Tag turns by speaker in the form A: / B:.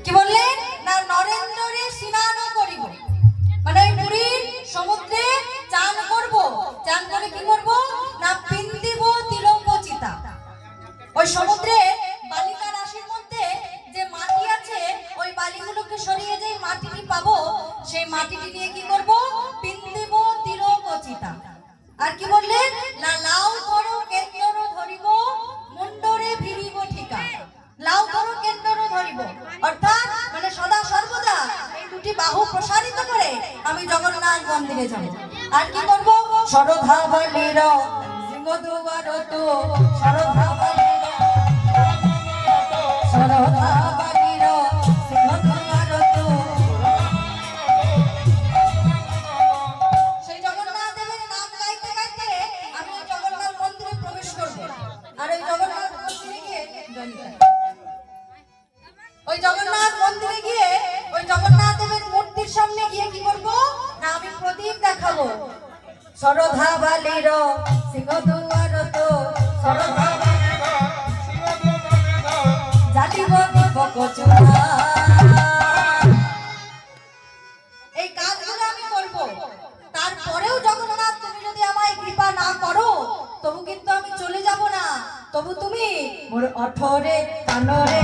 A: কি বললেন না নরেন্দ্রে স্নান করিব, মানে ওই পুরীর সমুদ্রে চান করব। চান করে কি করব না পিন্দিব তিলঙ্গচিতা। ওই সমুদ্রে বালিকা রাশির মধ্যে যে মাটি আছে ওই বালিগুলোকে সরিয়ে যেই মাটিটি পাবো সেই মাটিটি নিয়ে কি করব পিন্দিব তিলঙ্গচিতা। আর কি বললেন না লাউ ধরো কেন্দ্র ধরিব মুন্ডরে ভিড়িব ঠিকা। লাউ ধরো কেন্দ্র ধরিব অর্থাৎ মানে সদা সর্বদা এই দুটি বাহু প্রসারিত করে আমি জগন্নাথ মন্দিরে যাব। আর কি করব সরধা বালির সিংহদুয়ার তো সরধা বালির সরধা বালির সিংহদুয়ার তো সেই জগন্নাথ দেবের নাম গাইতে গাইতে আমি ওই জগন্নাথ মন্দিরে প্রবেশ করব। আর ওই জগন্নাথ মন্দিরে গিয়ে ওই জগন্নাথ মন্দিরে গিয়ে ওই জগন্নাথ দেবের মূর্তির সামনে গিয়ে কি করব না আমি প্রদীপ দেখাবো। সরধা বালির সিংহদুয়ার তো সরধা বালির জাতিব দীপক চূড়া। এই কাজগুলো আমি করব। তারপরেও জগন্নাথ তুমি যদি আমায় কৃপা না করো তবু কিন্তু আমি চলে যাব না। তবু তুমি মোর অঠরে কানরে